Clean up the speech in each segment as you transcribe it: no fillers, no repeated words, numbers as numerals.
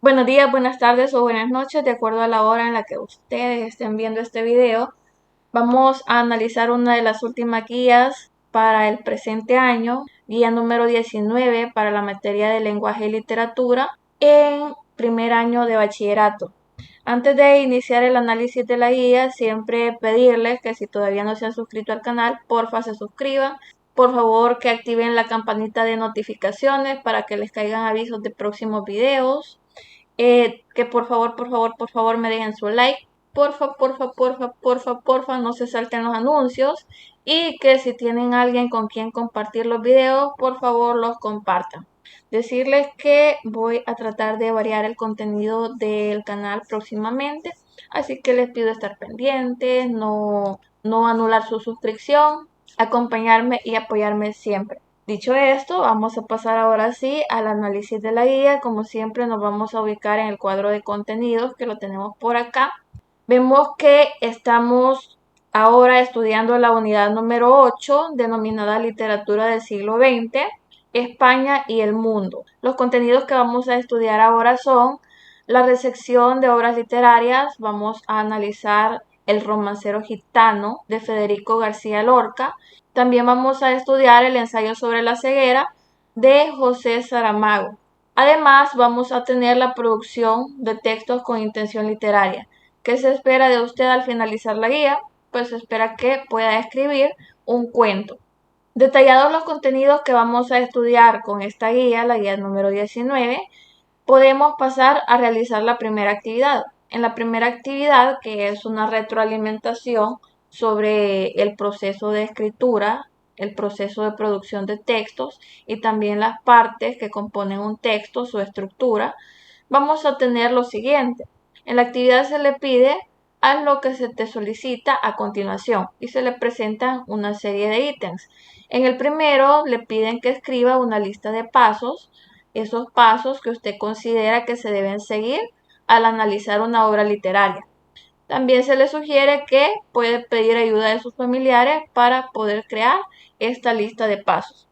Buenos días, buenas tardes o buenas noches, de acuerdo a la hora en la que ustedes estén viendo este video. Vamos a analizar una de las últimas guías para el presente año, guía número 19 para la materia de lenguaje y literatura en primer año de bachillerato. Antes de iniciar el análisis de la guía, siempre pedirles que si todavía no se han suscrito al canal, porfa se suscriban. Por favor que activen la campanita de notificaciones para que les caigan avisos de próximos videos. Que por favor me dejen su like. Porfa, no se salten los anuncios. Y que si tienen alguien con quien compartir los videos, por favor los compartan. Decirles que voy a tratar de variar el contenido del canal próximamente. Así que les pido estar pendientes, no anular su suscripción, acompañarme y apoyarme siempre. Dicho esto, vamos a pasar ahora sí al análisis de la guía. Como siempre, nos vamos a ubicar en el cuadro de contenidos que lo tenemos por acá. Vemos que estamos ahora estudiando la unidad número 8, denominada Literatura del siglo XX, España y el mundo. Los contenidos que vamos a estudiar ahora son la recepción de obras literarias. Vamos a analizar El romancero gitano de Federico García Lorca. También vamos a estudiar el ensayo sobre la ceguera de José Saramago. Además, vamos a tener la producción de textos con intención literaria. ¿Qué se espera de usted al finalizar la guía? Pues se espera que pueda escribir un cuento. Detallados los contenidos que vamos a estudiar con esta guía, la guía número 19, podemos pasar a realizar la primera actividad. En la primera actividad, que es una retroalimentación sobre el proceso de escritura, el proceso de producción de textos y también las partes que componen un texto, su estructura, vamos a tener lo siguiente. En la actividad se le pide haz lo que se te solicita a continuación y se le presentan una serie de ítems. En el primero le piden que escriba una lista de pasos, esos pasos que usted considera que se deben seguir al analizar una obra literaria. También se le sugiere que puede pedir ayuda de sus familiares para poder crear esta lista de pasos.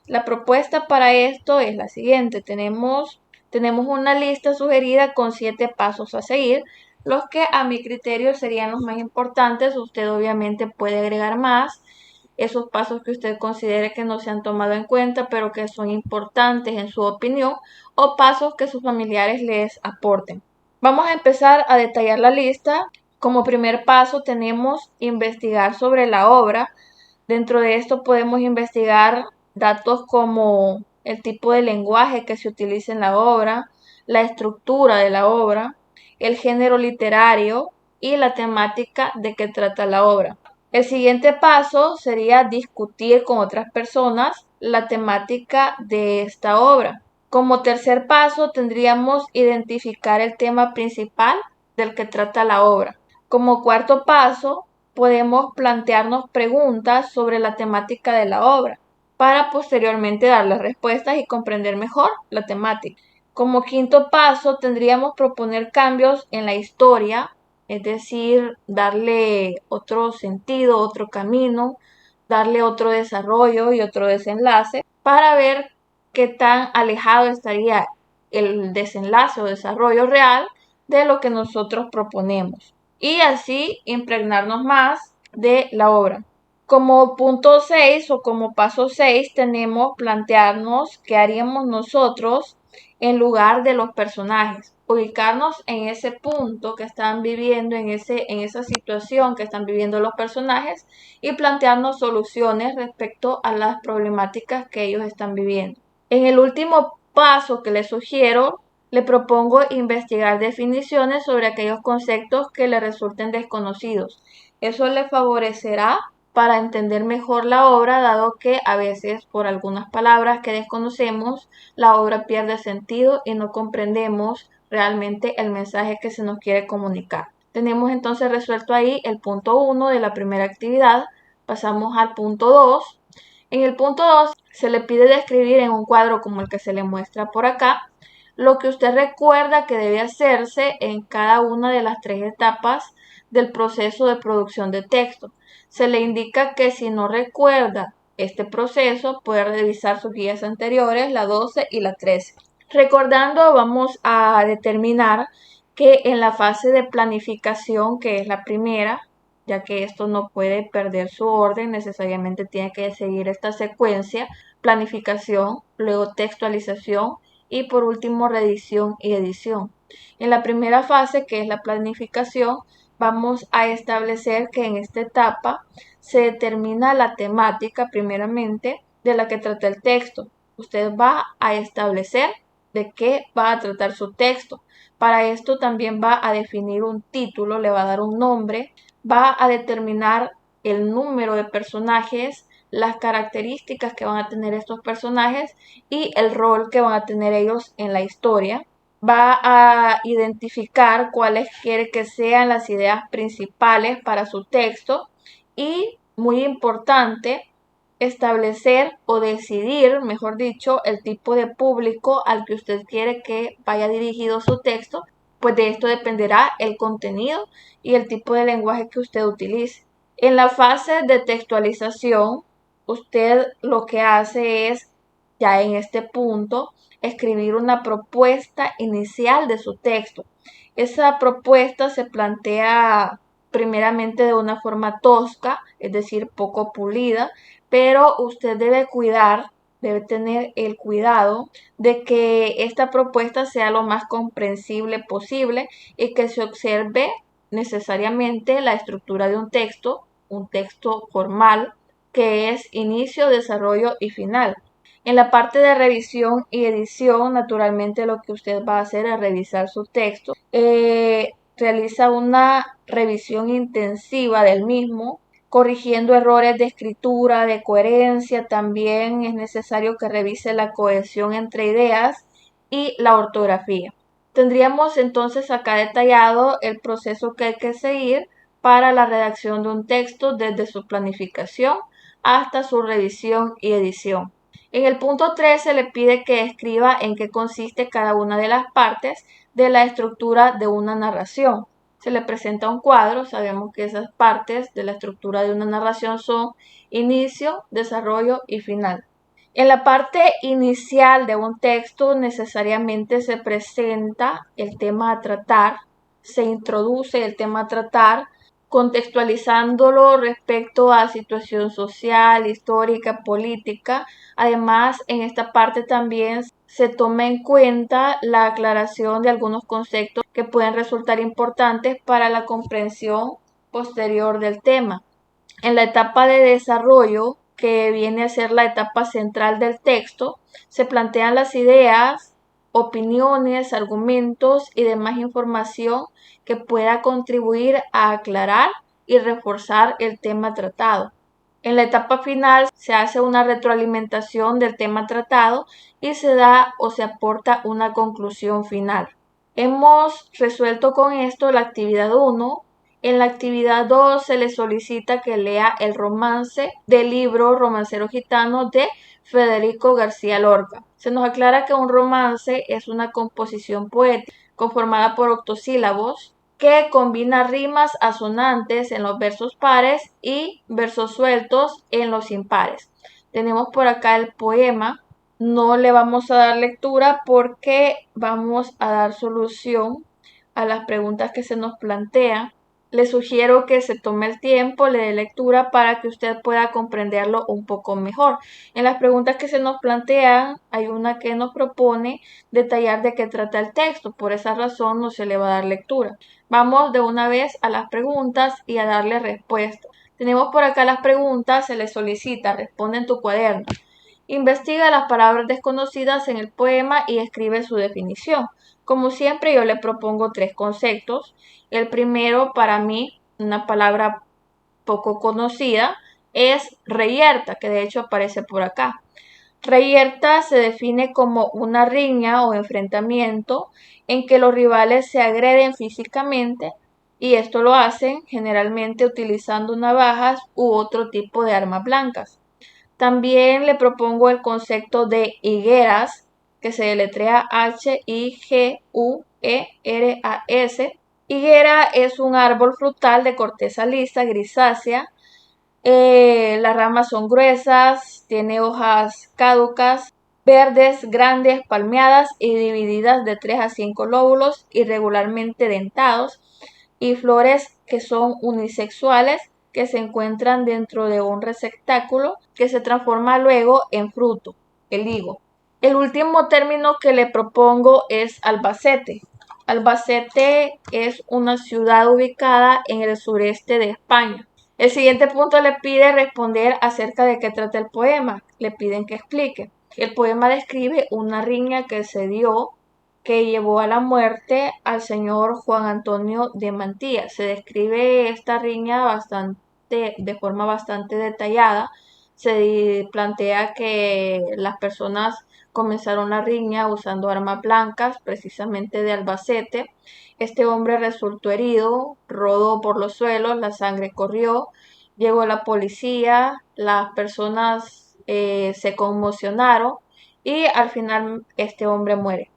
La propuesta para esto es la siguiente. Tenemos una lista sugerida con 7 pasos a seguir, los que a mi criterio serían los más importantes. Usted obviamente puede agregar más, esos pasos que usted considere que no se han tomado en cuenta, pero que son importantes en su opinión, o pasos que sus familiares les aporten. Vamos a empezar a detallar la lista. Como primer paso tenemos investigar sobre la obra. Dentro de esto podemos investigar datos como el tipo de lenguaje que se utiliza en la obra, la estructura de la obra, el género literario y la temática de que trata la obra. El siguiente paso sería discutir con otras personas la temática de esta obra. Como tercer paso tendríamos identificar el tema principal del que trata la obra. Como cuarto paso podemos plantearnos preguntas sobre la temática de la obra para posteriormente darle respuestas y comprender mejor la temática. Como quinto paso tendríamos proponer cambios en la historia, es decir, darle otro sentido, otro camino, darle otro desarrollo y otro desenlace para ver qué tan alejado estaría el desenlace o desarrollo real de lo que nosotros proponemos y así impregnarnos más de la obra. Como punto 6 o como paso 6 tenemos plantearnos qué haríamos nosotros en lugar de los personajes, ubicarnos en ese punto que están viviendo, en esa situación que están viviendo los personajes y plantearnos soluciones respecto a las problemáticas que ellos están viviendo. En el último paso que les sugiero, le propongo investigar definiciones sobre aquellos conceptos que le resulten desconocidos. Eso le favorecerá para entender mejor la obra, dado que a veces por algunas palabras que desconocemos, la obra pierde sentido y no comprendemos realmente el mensaje que se nos quiere comunicar. Tenemos entonces resuelto ahí el punto 1 de la primera actividad. Pasamos al punto 2. En el punto 2 se le pide describir en un cuadro como el que se le muestra por acá lo que usted recuerda que debe hacerse en cada una de las 3 etapas del proceso de producción de texto. Se le indica que si no recuerda este proceso, puede revisar sus guías anteriores, la 12 y la 13. Recordando, vamos a determinar que en la fase de planificación, que es la primera, ya que esto no puede perder su orden, necesariamente tiene que seguir esta secuencia: planificación, luego textualización y por último redacción y edición. En la primera fase, que es la planificación, vamos a establecer que en esta etapa se determina la temática primeramente de la que trata el texto. Usted va a establecer de qué va a tratar su texto. Para esto también va a definir un título, le va a dar un nombre, va a determinar el número de personajes, las características que van a tener estos personajes y el rol que van a tener ellos en la historia. Va a identificar cuáles quiere que sean las ideas principales para su texto y, muy importante, establecer o decidir, mejor dicho, el tipo de público al que usted quiere que vaya dirigido su texto, pues de esto dependerá el contenido y el tipo de lenguaje que usted utilice. En la fase de textualización, usted lo que hace es, ya en este punto, escribir una propuesta inicial de su texto. Esa propuesta se plantea primeramente de una forma tosca, es decir, poco pulida, pero usted debe tener el cuidado de que esta propuesta sea lo más comprensible posible y que se observe necesariamente la estructura de un texto formal, que es inicio, desarrollo y final. En la parte de revisión y edición, naturalmente lo que usted va a hacer es revisar su texto. Realiza una revisión intensiva del mismo, corrigiendo errores de escritura, de coherencia. También es necesario que revise la cohesión entre ideas y la ortografía. Tendríamos entonces acá detallado el proceso que hay que seguir para la redacción de un texto desde su planificación hasta su revisión y edición. En el punto 3 se le pide que escriba en qué consiste cada una de las partes de la estructura de una narración. Se le presenta un cuadro, sabemos que esas partes de la estructura de una narración son inicio, desarrollo y final. En la parte inicial de un texto necesariamente se presenta el tema a tratar, se introduce el tema a tratar, contextualizándolo respecto a situación social, histórica, política. Además, en esta parte también se toma en cuenta la aclaración de algunos conceptos que pueden resultar importantes para la comprensión posterior del tema. En la etapa de desarrollo, que viene a ser la etapa central del texto, se plantean las ideas, opiniones, argumentos y demás información que pueda contribuir a aclarar y reforzar el tema tratado. En la etapa final se hace una retroalimentación del tema tratado y se da o se aporta una conclusión final. Hemos resuelto con esto la actividad 1. En la actividad 2 se le solicita que lea el romance del libro Romancero Gitano de Federico García Lorca. Se nos aclara que un romance es una composición poética conformada por octosílabos que combina rimas asonantes en los versos pares y versos sueltos en los impares. Tenemos por acá el poema. No le vamos a dar lectura porque vamos a dar solución a las preguntas que se nos plantean. Le sugiero que se tome el tiempo, le dé lectura para que usted pueda comprenderlo un poco mejor. En las preguntas que se nos plantean, hay una que nos propone detallar de qué trata el texto. Por esa razón no se le va a dar lectura. Vamos de una vez a las preguntas y a darle respuesta. Tenemos por acá las preguntas, se le solicita, responde en tu cuaderno. Investiga las palabras desconocidas en el poema y escribe su definición. Como siempre, yo le propongo 3 conceptos. El primero, para mí, una palabra poco conocida, es reyerta, que de hecho aparece por acá. Reyerta se define como una riña o enfrentamiento en que los rivales se agreden físicamente, y esto lo hacen generalmente utilizando navajas u otro tipo de armas blancas. También le propongo el concepto de higueras, que se deletrea Higueras. Higuera es un árbol frutal de corteza lisa, grisácea. Las ramas son gruesas, tiene hojas caducas verdes, grandes, palmeadas y divididas de 3 a 5 lóbulos irregularmente dentados, y flores que son unisexuales, que se encuentran dentro de un receptáculo que se transforma luego en fruto, el higo. El último término que le propongo es Albacete. Albacete es una ciudad ubicada en el sureste de España. El siguiente punto le pide responder acerca de qué trata el poema. Le piden que explique. El poema describe una riña que se dio, que llevó a la muerte al señor Juan Antonio de Mantilla. Se describe esta riña de forma bastante detallada. Se plantea que las personas comenzaron la riña usando armas blancas, precisamente de Albacete. Este hombre resultó herido, rodó por los suelos, la sangre corrió, llegó la policía, las personas se conmocionaron y al final este hombre muere.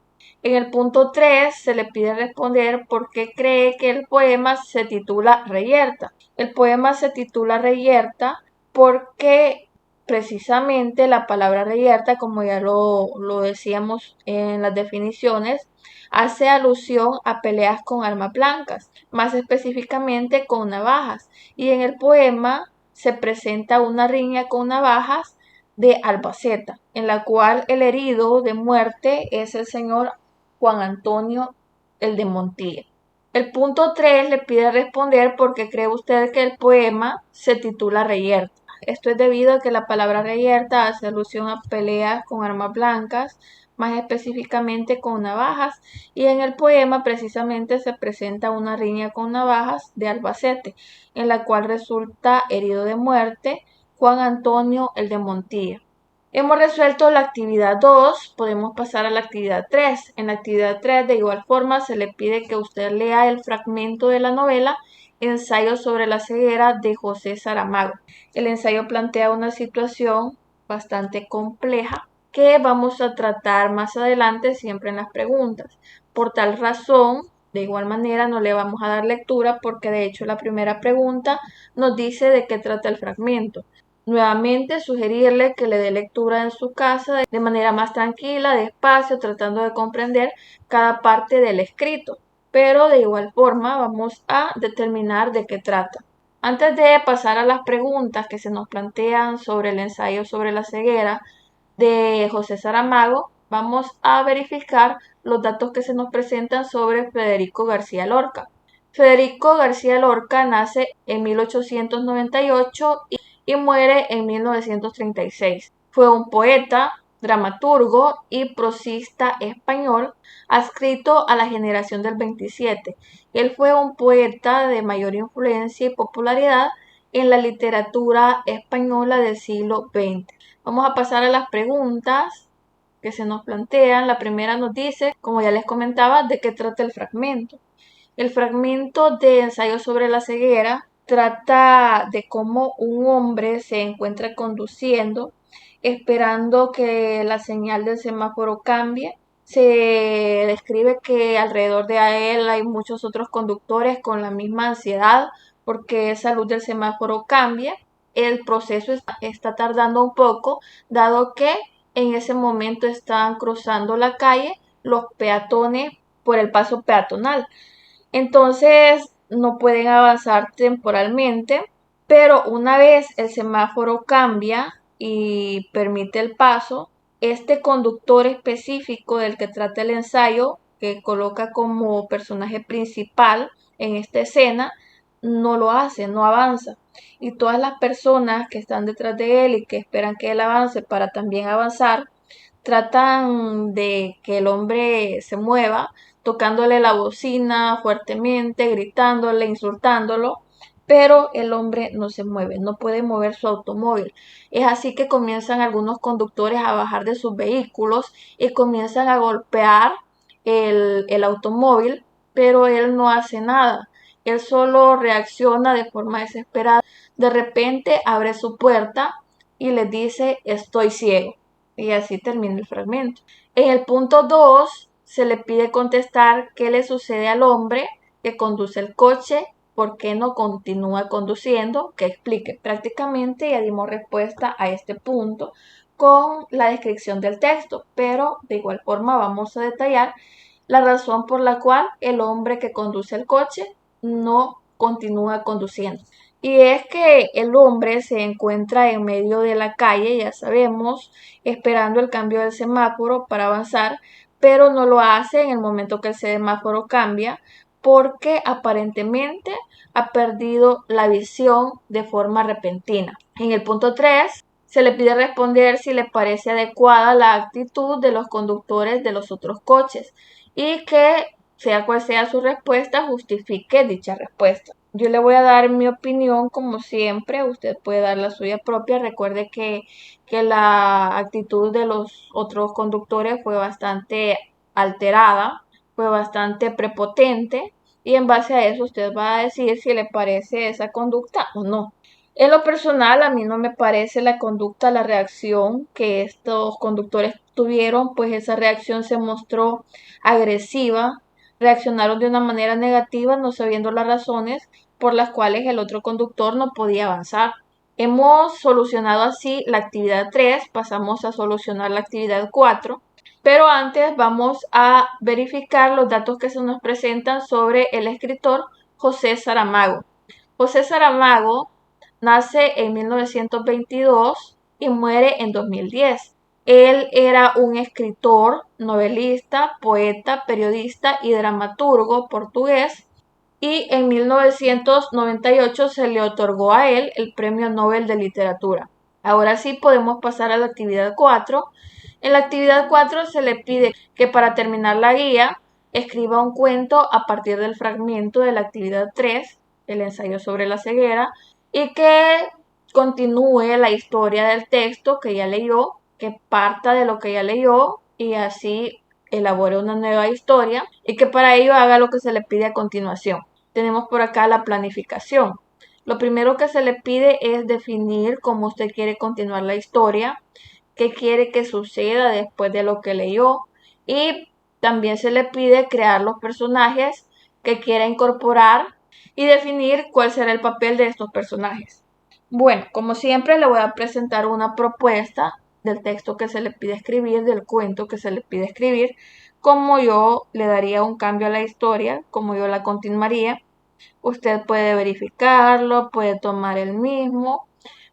En el punto 3 se le pide responder por qué cree que el poema se titula Reyerta. El poema se titula Reyerta porque precisamente la palabra reyerta, como ya lo decíamos en las definiciones, hace alusión a peleas con armas blancas, más específicamente con navajas. Y en el poema se presenta una riña con navajas de Albacete, en la cual el herido de muerte es el señor Juan Antonio el de Montilla. El punto 3 le pide responder por qué cree usted que el poema se titula Reyerta. Esto es debido a que la palabra reyerta hace alusión a peleas con armas blancas, más específicamente con navajas, y en el poema precisamente se presenta una riña con navajas de Albacete, en la cual resulta herido de muerte Juan Antonio el de Montilla. Hemos resuelto la actividad 2, podemos pasar a la actividad 3. En la actividad 3, de igual forma, se le pide que usted lea el fragmento de la novela Ensayo sobre la ceguera de José Saramago. El ensayo plantea una situación bastante compleja que vamos a tratar más adelante siempre en las preguntas. Por tal razón, de igual manera, no le vamos a dar lectura porque de hecho la primera pregunta nos dice de qué trata el fragmento. Nuevamente, sugerirle que le dé lectura en su casa de manera más tranquila, despacio, tratando de comprender cada parte del escrito. Pero de igual forma vamos a determinar de qué trata. Antes de pasar a las preguntas que se nos plantean sobre el ensayo sobre la ceguera de José Saramago, vamos a verificar los datos que se nos presentan sobre Federico García Lorca. Federico García Lorca nace en 1898 y muere en 1936. Fue un poeta, dramaturgo y prosista español adscrito a la generación del 27. Él fue un poeta de mayor influencia y popularidad en la literatura española del siglo XX. Vamos a pasar a las preguntas que se nos plantean. La primera nos dice, como ya les comentaba, de qué trata el fragmento. El fragmento de Ensayo sobre la ceguera trata de cómo un hombre se encuentra conduciendo, esperando que la señal del semáforo cambie. Se describe que alrededor de él hay muchos otros conductores con la misma ansiedad porque esa luz del semáforo cambia. El proceso está tardando un poco, dado que en ese momento están cruzando la calle los peatones por el paso peatonal. Entonces no pueden avanzar temporalmente, pero una vez el semáforo cambia y permite el paso, este conductor específico del que trata el ensayo, que coloca como personaje principal en esta escena, no lo hace, no avanza. Y todas las personas que están detrás de él y que esperan que él avance para también avanzar, tratan de que el hombre se mueva, tocándole la bocina fuertemente, gritándole, insultándolo, pero el hombre no se mueve, no puede mover su automóvil. Es así que comienzan algunos conductores a bajar de sus vehículos y comienzan a golpear el automóvil, pero él no hace nada. Él solo reacciona de forma desesperada. De repente abre su puerta y les dice: estoy ciego. Y así termina el fragmento. En el punto 2 se le pide contestar qué le sucede al hombre que conduce el coche, por qué no continúa conduciendo, que explique. Prácticamente ya dimos respuesta a este punto, con la descripción del texto, pero de igual forma vamos a detallar la razón por la cual el hombre que conduce el coche no continúa conduciendo. Y es que el hombre se encuentra en medio de la calle, ya sabemos, esperando el cambio del semáforo para avanzar, pero no lo hace en el momento que el semáforo cambia, porque aparentemente ha perdido la visión de forma repentina. En el punto 3 se le pide responder si le parece adecuada la actitud de los conductores de los otros coches y que, sea cual sea su respuesta, justifique dicha respuesta. Yo le voy a dar mi opinión como siempre, usted puede dar la suya propia. Recuerde que la actitud de los otros conductores fue bastante alterada, fue bastante prepotente y en base a eso usted va a decir si le parece esa conducta o no. En lo personal, a mí no me parece la conducta, la reacción que estos conductores tuvieron, pues esa reacción se mostró agresiva, reaccionaron de una manera negativa, no sabiendo las razones por las cuales el otro conductor no podía avanzar. Hemos solucionado así la actividad 3, pasamos a solucionar la actividad 4, pero antes vamos a verificar los datos que se nos presentan sobre el escritor José Saramago. José Saramago nace en 1922 y muere en 2010. Él era un escritor, novelista, poeta, periodista y dramaturgo portugués y en 1998 se le otorgó a él el Premio Nobel de Literatura. Ahora sí podemos pasar a la actividad 4. En la actividad 4 se le pide que para terminar la guía escriba un cuento a partir del fragmento de la actividad 3, el ensayo sobre la ceguera, y que continúe la historia del texto que ya leyó, que parta de lo que ya leyó y así elabore una nueva historia y que para ello haga lo que se le pide a continuación. Tenemos por acá la planificación. Lo primero que se le pide es definir cómo usted quiere continuar la historia, qué quiere que suceda después de lo que leyó y también se le pide crear los personajes que quiera incorporar y definir cuál será el papel de estos personajes. Bueno, como siempre le voy a presentar una propuesta del texto que se le pide escribir, del cuento que se le pide escribir, cómo yo le daría un cambio a la historia, cómo yo la continuaría. Usted puede verificarlo, puede tomar el mismo,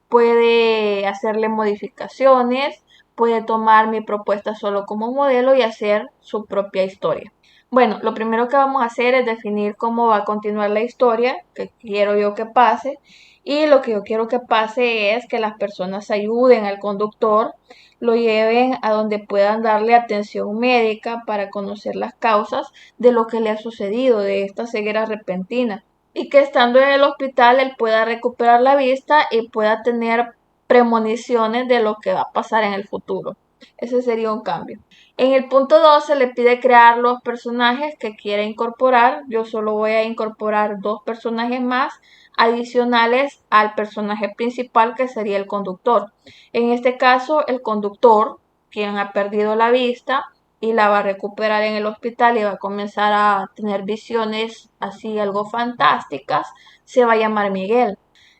puede hacerle modificaciones, puede tomar mi propuesta solo como modelo y hacer su propia historia. Bueno, lo primero que vamos a hacer es definir cómo va a continuar la historia, que quiero yo que pase, y lo que yo quiero que pase es que las personas ayuden al conductor, lo lleven a donde puedan darle atención médica para conocer las causas de lo que le ha sucedido, de esta ceguera repentina y que estando en el hospital él pueda recuperar la vista y pueda tener premoniciones de lo que va a pasar en el futuro. Ese sería un cambio. En el punto 2 se le pide crear los personajes que quiera incorporar. Yo solo voy a incorporar dos personajes más adicionales al personaje principal que sería el conductor. En este caso, el conductor, quien ha perdido la vista, y la va a recuperar en el hospital y va a comenzar a tener visiones así algo fantásticas, se va a llamar Miguel.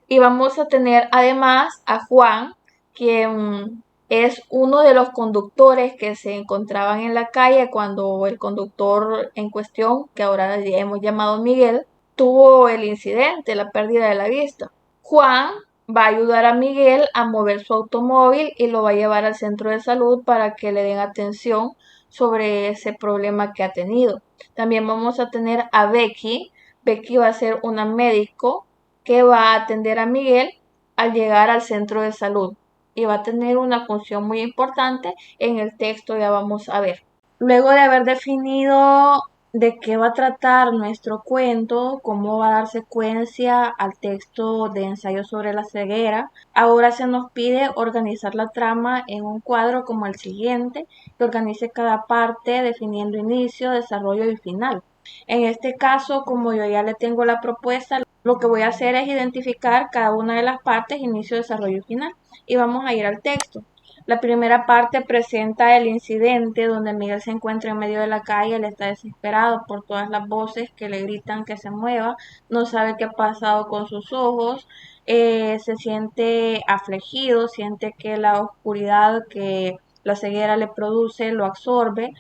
Y vamos a tener además a Juan, quien es uno de los conductores que se encontraban en la calle cuando el conductor en cuestión, que ahora hemos llamado Miguel, tuvo el incidente, la pérdida de la vista. Juan va a ayudar a Miguel a mover su automóvil y lo va a llevar al centro de salud para que le den atención sobre ese problema que ha tenido. También vamos a tener a Becky. Becky va a ser una médico que va a atender a Miguel al llegar al centro de salud y va a tener una función muy importante en el texto, ya vamos a ver. Luego de haber definido de qué va a tratar nuestro cuento, cómo va a dar secuencia al texto de ensayo sobre la ceguera, ahora se nos pide organizar la trama en un cuadro como el siguiente, que organice cada parte definiendo inicio, desarrollo y final. En este caso, como yo ya le tengo la propuesta, lo que voy a hacer es identificar cada una de las partes, inicio, desarrollo y final. Y vamos a ir al texto. La primera parte presenta el incidente donde Miguel se encuentra en medio de la calle, él está desesperado por todas las voces que le gritan que se mueva, no sabe qué ha pasado con sus ojos, se siente afligido, siente que la oscuridad que la ceguera le produce lo absorbe,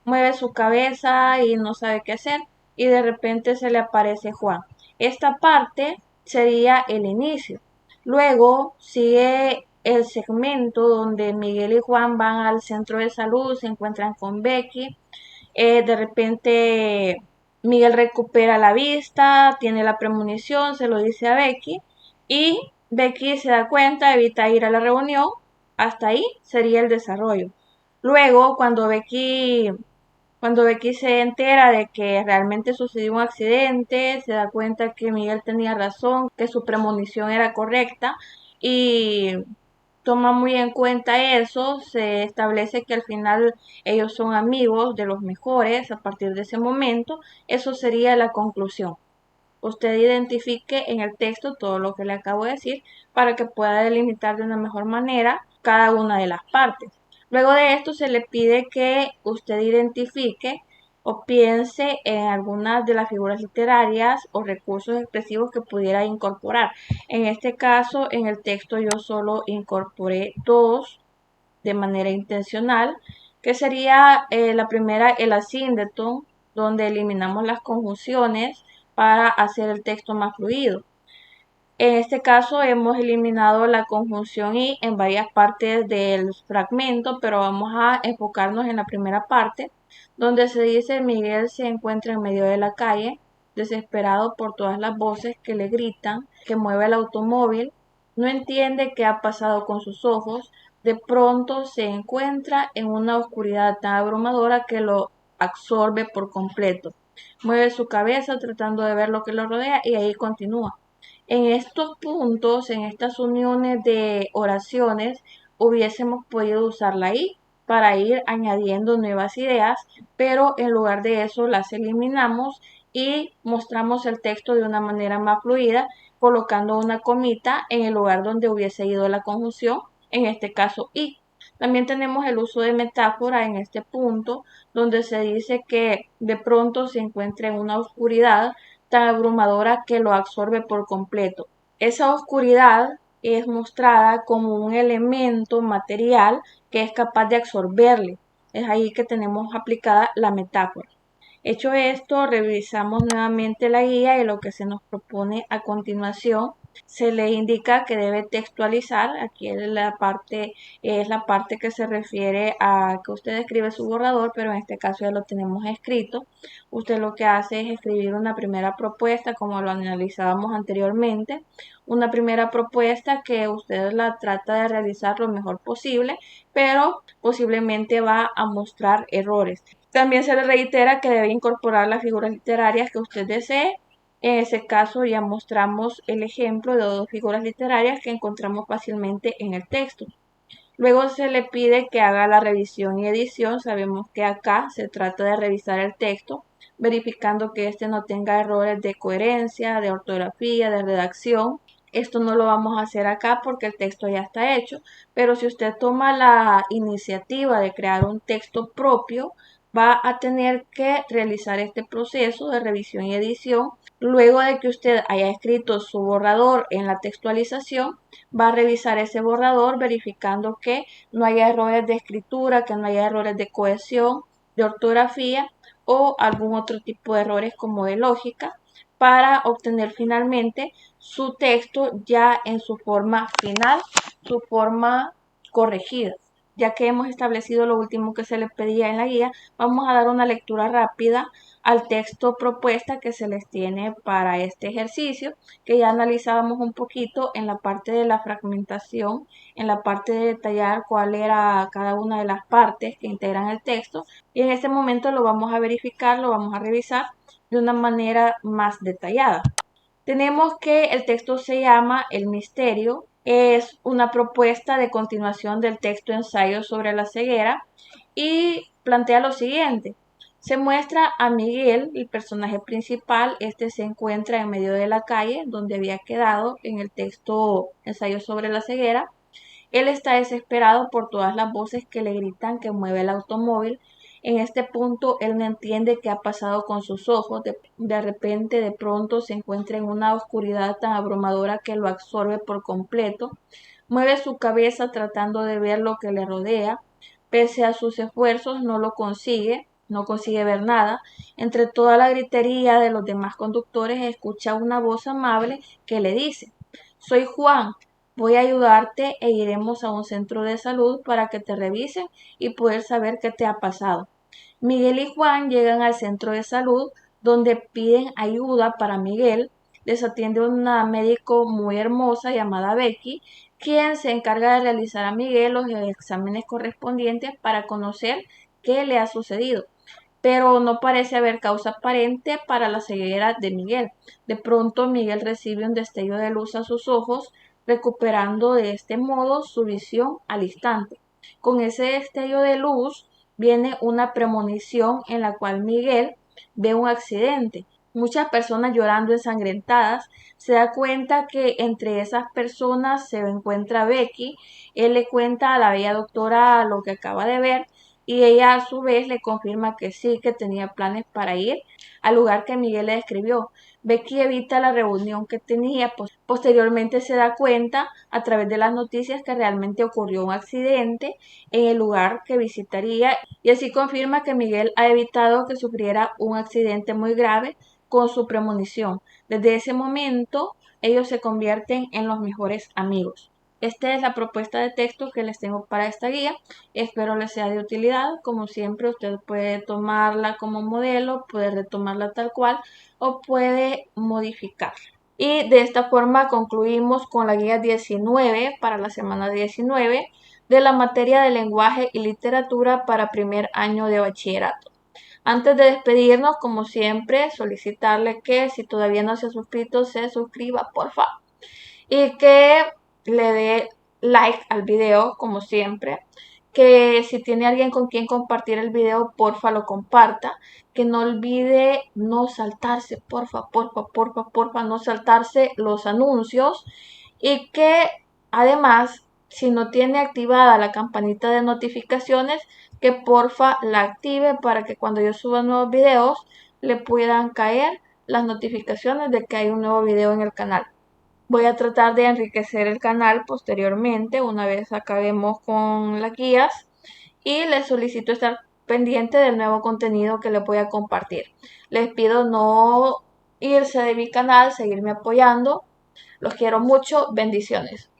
mueve su cabeza y no sabe qué hacer y de repente se le aparece Juan. Esta parte sería el inicio. Luego sigue el segmento donde Miguel y Juan van al centro de salud, se encuentran con Becky. De repente Miguel recupera la vista, tiene la premonición, se lo dice a Becky y Becky se da cuenta, evita ir a la reunión. Hasta ahí sería el desarrollo. Luego, cuando Becky se entera de que realmente sucedió un accidente, se da cuenta que Miguel tenía razón, que su premonición era correcta y toma muy en cuenta eso, se establece que al final ellos son amigos de los mejores a partir de ese momento, eso sería la conclusión. Usted identifique en el texto todo lo que le acabo de decir para que pueda delimitar de una mejor manera cada una de las partes. Luego de esto se le pide que usted identifique o piense en algunas de las figuras literarias o recursos expresivos que pudiera incorporar. En este caso, en el texto yo solo incorporé dos de manera intencional, que sería la primera, el asíndeto, donde eliminamos las conjunciones para hacer el texto más fluido. En este caso hemos eliminado la conjunción y en varias partes del fragmento, pero vamos a enfocarnos en la primera parte, donde se dice Miguel se encuentra en medio de la calle, desesperado por todas las voces que le gritan, que mueve el automóvil, no entiende qué ha pasado con sus ojos, de pronto se encuentra en una oscuridad tan abrumadora que lo absorbe por completo. Mueve su cabeza tratando de ver lo que lo rodea y ahí continúa. En estos puntos, en estas uniones de oraciones, hubiésemos podido usar la I para ir añadiendo nuevas ideas, pero en lugar de eso las eliminamos y mostramos el texto de una manera más fluida, colocando una comita en el lugar donde hubiese ido la conjunción, en este caso I. También tenemos el uso de metáfora en este punto, donde se dice que de pronto se encuentra en una oscuridad tan abrumadora que lo absorbe por completo. Esa oscuridad es mostrada como un elemento material que es capaz de absorberle. Es ahí que tenemos aplicada la metáfora. Hecho esto, revisamos nuevamente la guía y lo que se nos propone a continuación se le indica que debe textualizar. Aquí es la parte que se refiere a que usted escribe su borrador, pero en este caso ya lo tenemos escrito. Usted lo que hace es escribir una primera propuesta, como lo analizábamos anteriormente. Una primera propuesta que usted la trata de realizar lo mejor posible, pero posiblemente va a mostrar errores. También se le reitera que debe incorporar las figuras literarias que usted desee. En ese caso ya mostramos el ejemplo de dos figuras literarias que encontramos fácilmente en el texto. Luego se le pide que haga la revisión y edición. Sabemos que acá se trata de revisar el texto, verificando que éste no tenga errores de coherencia, de ortografía, de redacción. Esto no lo vamos a hacer acá porque el texto ya está hecho, pero si usted toma la iniciativa de crear un texto propio, va a tener que realizar este proceso de revisión y edición. Luego de que usted haya escrito su borrador en la textualización, va a revisar ese borrador verificando que no haya errores de escritura, que no haya errores de cohesión, de ortografía o algún otro tipo de errores como de lógica, para obtener finalmente su texto ya en su forma final, su forma corregida. Ya que hemos establecido lo último que se les pedía en la guía, vamos a dar una lectura rápida al texto propuesta que se les tiene para este ejercicio, que ya analizábamos un poquito en la parte de la fragmentación, en la parte de detallar cuál era cada una de las partes que integran el texto, y en este momento lo vamos a verificar, lo vamos a revisar de una manera más detallada. Tenemos que el texto se llama El misterio, es una propuesta de continuación del texto Ensayo sobre la ceguera y plantea lo siguiente. Se muestra a Miguel, el personaje principal, este se encuentra en medio de la calle donde había quedado en el texto Ensayo sobre la ceguera Él está desesperado por todas las voces que le gritan que mueve el automóvil. En este punto, él no entiende qué ha pasado con sus ojos. De repente, de pronto, se encuentra en una oscuridad tan abrumadora que lo absorbe por completo. Mueve su cabeza tratando de ver lo que le rodea. Pese a sus esfuerzos, no lo consigue, no consigue ver nada. Entre toda la gritería de los demás conductores, escucha una voz amable que le dice: Soy Juan, voy a ayudarte e iremos a un centro de salud para que te revisen y poder saber qué te ha pasado. Miguel y Juan llegan al centro de salud donde piden ayuda para Miguel. Les atiende una médico muy hermosa llamada Becky, quien se encarga de realizar a Miguel los exámenes correspondientes para conocer qué le ha sucedido. Pero no parece haber causa aparente para la ceguera de Miguel. De pronto Miguel recibe un destello de luz a sus ojos, recuperando de este modo su visión al instante. Con ese destello de luz viene una premonición en la cual Miguel ve un accidente, muchas personas llorando ensangrentadas. Se da cuenta que entre esas personas se encuentra Becky. Él le cuenta a la bella doctora lo que acaba de ver y ella a su vez le confirma que sí, que tenía planes para ir al lugar que Miguel le describió. Becky evita la reunión que tenía, posteriormente se da cuenta a través de las noticias que realmente ocurrió un accidente en el lugar que visitaría y así confirma que Miguel ha evitado que sufriera un accidente muy grave con su premonición. Desde ese momento ellos se convierten en los mejores amigos. Esta es la propuesta de texto que les tengo para esta guía. Espero les sea de utilidad. Como siempre, usted puede tomarla como modelo, puede retomarla tal cual o puede modificarla. Y de esta forma concluimos con la guía 19 para la semana 19 de la materia de lenguaje y literatura para primer año de bachillerato. Antes de despedirnos, como siempre, solicitarle que si todavía no se ha suscrito, se suscriba, por favor. Y que le dé like al video, como siempre. Que si tiene alguien con quien compartir el video, porfa lo comparta. Que no olvide no saltarse, porfa, no saltarse los anuncios. Y que además, si no tiene activada la campanita de notificaciones, que porfa la active para que cuando yo suba nuevos videos le puedan caer las notificaciones de que hay un nuevo video en el canal. Voy a tratar de enriquecer el canal posteriormente, una vez acabemos con las guías, y les solicito estar pendiente del nuevo contenido que les voy a compartir. Les pido no irse de mi canal, seguirme apoyando. Los quiero mucho, bendiciones.